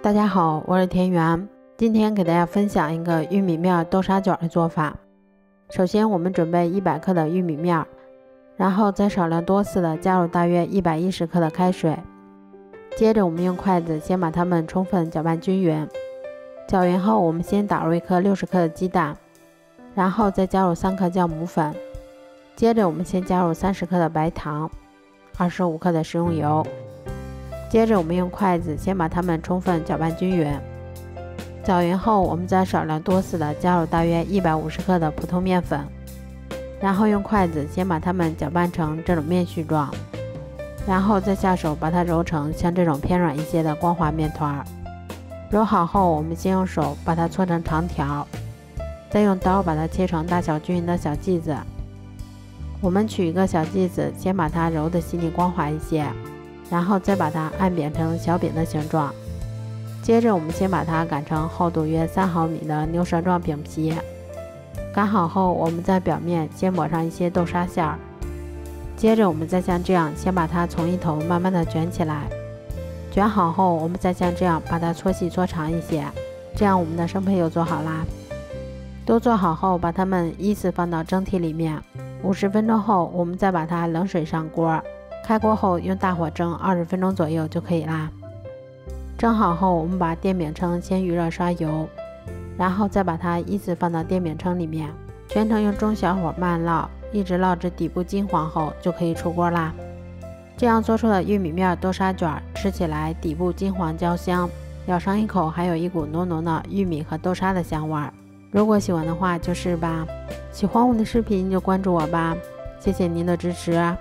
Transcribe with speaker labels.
Speaker 1: 大家好，我是田园，今天给大家分享一个玉米面豆沙卷的做法。首先我们准备100克的玉米面，然后再少量多次的加入大约110克的开水。接着我们用筷子先把它们充分搅拌均匀。搅匀后，我们先打入1颗60克的鸡蛋，然后再加入3克酵母粉。接着我们先加入30克的白糖，25克的食用油。接着我们用筷子先把它们充分搅拌均匀。搅匀后，我们再少量多次的加入大约150克的普通面粉，然后用筷子先把它们搅拌成这种面絮状，然后再下手把它揉成像这种偏软一些的光滑面团。揉好后，我们先用手把它搓成长条，再用刀把它切成大小均匀的小剂子。我们取一个小剂子，先把它揉得细腻光滑一些，然后再把它按扁成小饼的形状。接着我们先把它擀成厚度约3毫米的牛舌状饼皮。擀好后，我们在表面先抹上一些豆沙馅儿。接着我们再像这样先把它从一头慢慢的卷起来。卷好后，我们再像这样把它搓细搓长一些，这样我们的生胚就做好啦。都做好后，把它们依次放到蒸屉里面。50分钟后，我们再把它冷水上锅。开锅后用大火蒸20分钟左右就可以啦。蒸好后，我们把电饼铛先预热刷油，然后再把它依次放到电饼铛里面，全程用中小火慢烙，一直烙至底部金黄后就可以出锅啦。这样做出的玉米面豆沙卷吃起来底部金黄焦香，咬上一口还有一股浓浓的玉米和豆沙的香味儿。如果喜欢的话就试吧，喜欢我的视频就关注我吧，谢谢您的支持。